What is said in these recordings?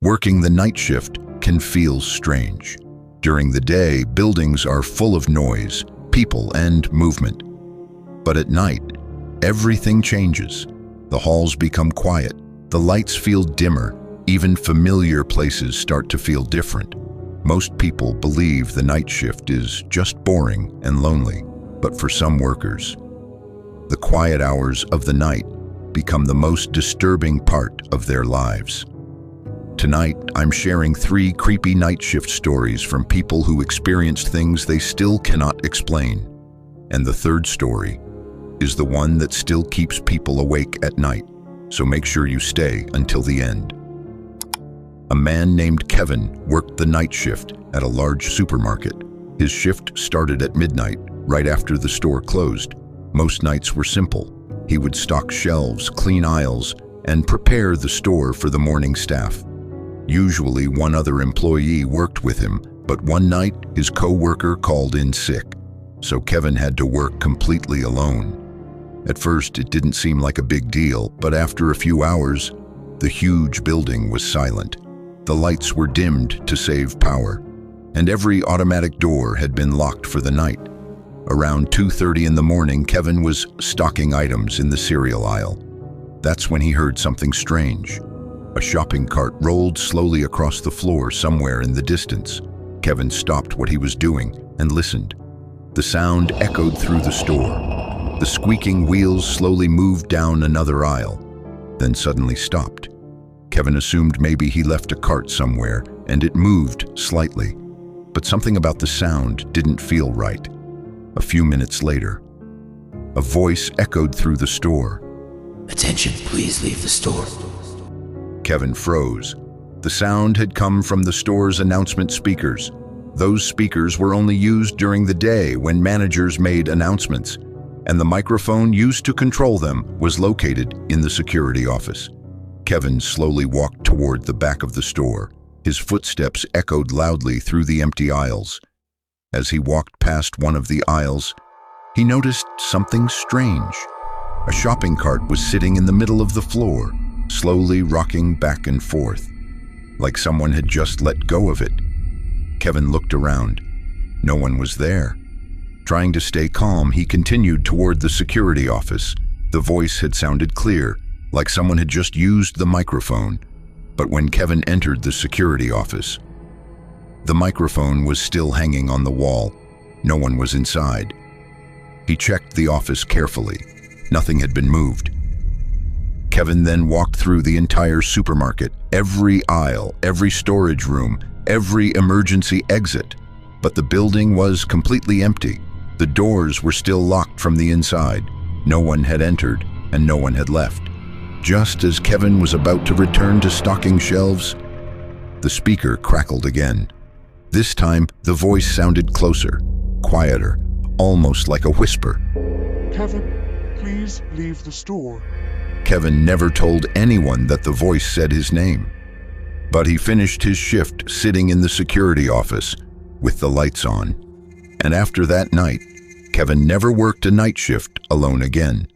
Working the night shift can feel strange. During the day, buildings are full of noise, people, and movement. But at night, everything changes. The halls become quiet, the lights feel dimmer, even familiar places start to feel different. Most people believe the night shift is just boring and lonely, but for some workers, the quiet hours of the night become the most disturbing part of their lives. Tonight, I'm sharing 3 creepy night shift stories from people who experienced things they still cannot explain. And the third story is the one that still keeps people awake at night, so make sure you stay until the end. A man named Kevin worked the night shift at a large supermarket. His shift started at midnight, right after the store closed. Most nights were simple. He would stock shelves, clean aisles, and prepare the store for the morning staff. Usually one other employee worked with him, but one night his co-worker called in sick, so Kevin had to work completely alone. At first it didn't seem like a big deal, but after a few hours, the huge building was silent. The lights were dimmed to save power, and every automatic door had been locked for the night. Around 2:30 in the morning, Kevin was stocking items in the cereal aisle. That's when he heard something strange. A shopping cart rolled slowly across the floor somewhere in the distance. Kevin stopped what he was doing and listened. The sound echoed through the store. The squeaking wheels slowly moved down another aisle, then suddenly stopped. Kevin assumed maybe he left a cart somewhere, and it moved slightly. But something about the sound didn't feel right. A few minutes later, a voice echoed through the store. "Attention, please leave the store." Kevin froze. The sound had come from the store's announcement speakers. Those speakers were only used during the day when managers made announcements, and the microphone used to control them was located in the security office. Kevin slowly walked toward the back of the store. His footsteps echoed loudly through the empty aisles. As he walked past one of the aisles, he noticed something strange. A shopping cart was sitting in the middle of the floor, slowly rocking back and forth, like someone had just let go of it. Kevin looked around. No one was there. Trying to stay calm, he continued toward the security office. The voice had sounded clear, like someone had just used the microphone. But when Kevin entered the security office, the microphone was still hanging on the wall. No one was inside. He checked the office carefully. Nothing had been moved. Kevin then walked through the entire supermarket, every aisle, every storage room, every emergency exit. But the building was completely empty. The doors were still locked from the inside. No one had entered, and no one had left. Just as Kevin was about to return to stocking shelves, the speaker crackled again. This time, the voice sounded closer, quieter, almost like a whisper. "Kevin, please leave the store." Kevin never told anyone that the voice said his name. But he finished his shift sitting in the security office with the lights on. And after that night, Kevin never worked a night shift alone again.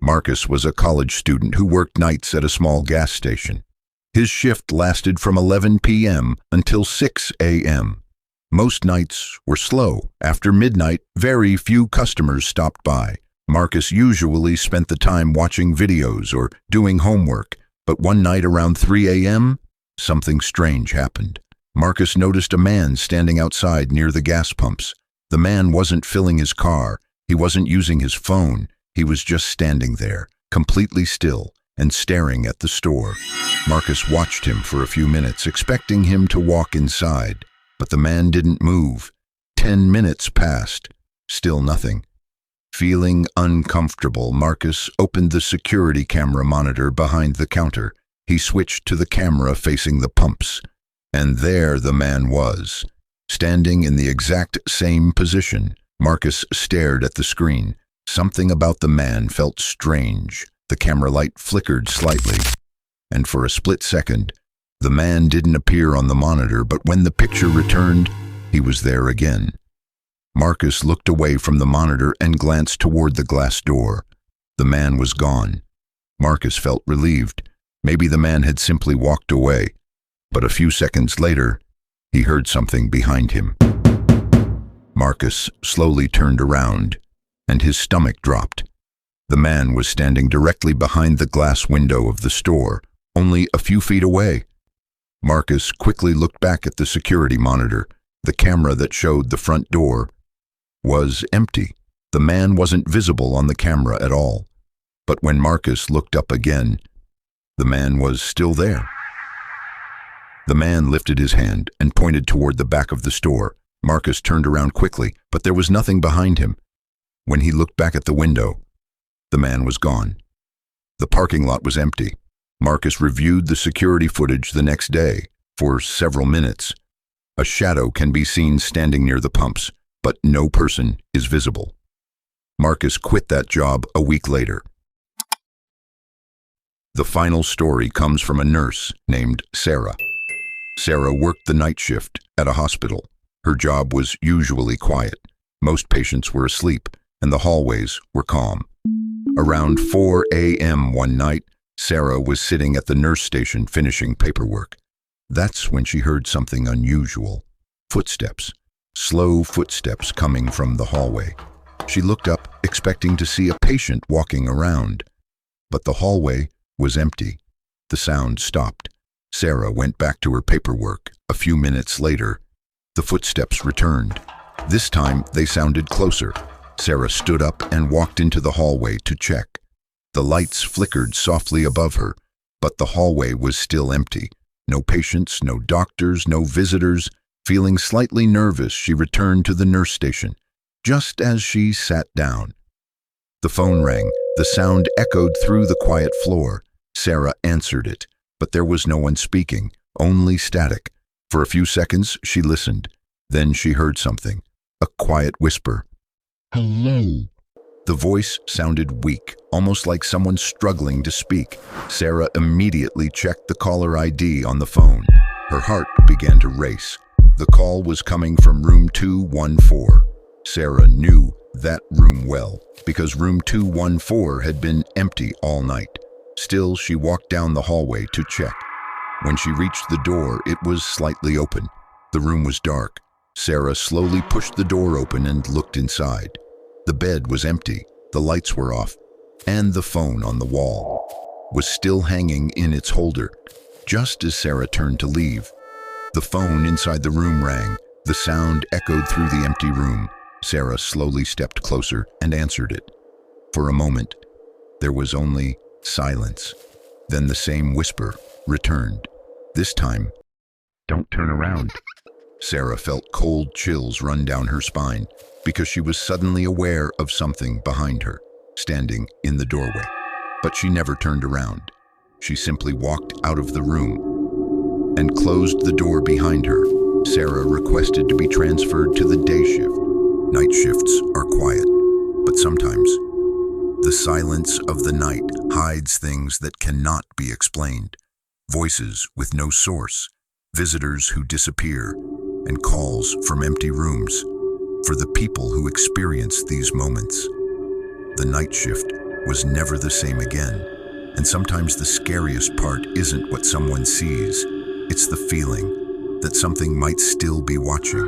Marcus was a college student who worked nights at a small gas station. His shift lasted from 11 p.m. until 6 a.m. Most nights were slow. After midnight, very few customers stopped by. Marcus usually spent the time watching videos or doing homework, but one night around 3 a.m., something strange happened. Marcus noticed a man standing outside near the gas pumps. The man wasn't filling his car. He wasn't using his phone. He was just standing there, completely still, and staring at the store. Marcus watched him for a few minutes, expecting him to walk inside, but the man didn't move. 10 minutes passed, still nothing. Feeling uncomfortable, Marcus opened the security camera monitor behind the counter. He switched to the camera facing the pumps, and there the man was, standing in the exact same position. Marcus stared at the screen. Something about the man felt strange. The camera light flickered slightly, and for a split second, the man didn't appear on the monitor, but when the picture returned, he was there again. Marcus looked away from the monitor and glanced toward the glass door. The man was gone. Marcus felt relieved. Maybe the man had simply walked away, but a few seconds later, he heard something behind him. Marcus slowly turned around, and his stomach dropped. The man was standing directly behind the glass window of the store, only a few feet away. Marcus quickly looked back at the security monitor. The camera that showed the front door was empty. The man wasn't visible on the camera at all. But when Marcus looked up again, the man was still there. The man lifted his hand and pointed toward the back of the store. Marcus turned around quickly, but there was nothing behind him. When he looked back at the window, the man was gone. The parking lot was empty. Marcus reviewed the security footage the next day. For several minutes, a shadow can be seen standing near the pumps, but no person is visible. Marcus quit that job a week later. The final story comes from a nurse named Sarah. Sarah worked the night shift at a hospital. Her job was usually quiet. Most patients were asleep, and the hallways were calm. Around 4 a.m. one night, Sarah was sitting at the nurse station finishing paperwork. That's when she heard something unusual. Footsteps. Slow footsteps coming from the hallway. She looked up, expecting to see a patient walking around. But the hallway was empty. The sound stopped. Sarah went back to her paperwork. A few minutes later, the footsteps returned. This time, they sounded closer. Sarah stood up and walked into the hallway to check. The lights flickered softly above her, but the hallway was still empty. No patients, no doctors, no visitors. Feeling slightly nervous, she returned to the nurse station. Just as she sat down, the phone rang. The sound echoed through the quiet floor. Sarah answered it, but there was no one speaking, only static. For a few seconds, she listened. Then she heard something, a quiet whisper. "Hello." The voice sounded weak, almost like someone struggling to speak. Sarah immediately checked the caller ID on the phone. Her heart began to race. The call was coming from room 214. Sarah knew that room well, because room 214 had been empty all night. Still, she walked down the hallway to check. When she reached the door, it was slightly open. The room was dark. Sarah slowly pushed the door open and looked inside. The bed was empty, the lights were off, and the phone on the wall was still hanging in its holder. Just as Sarah turned to leave, the phone inside the room rang. The sound echoed through the empty room. Sarah slowly stepped closer and answered it. For a moment, there was only silence. Then the same whisper returned. This time, "Don't turn around." Sarah felt cold chills run down her spine because she was suddenly aware of something behind her, standing in the doorway. But she never turned around. She simply walked out of the room and closed the door behind her. Sarah requested to be transferred to the day shift. Night shifts are quiet, but sometimes the silence of the night hides things that cannot be explained. Voices with no source, visitors who disappear, and calls from empty rooms. For the people who experience these moments, the night shift was never the same again. And sometimes the scariest part isn't what someone sees, it's the feeling that something might still be watching.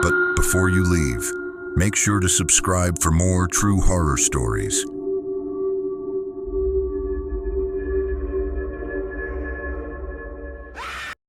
But before you leave, make sure to subscribe for more true horror stories.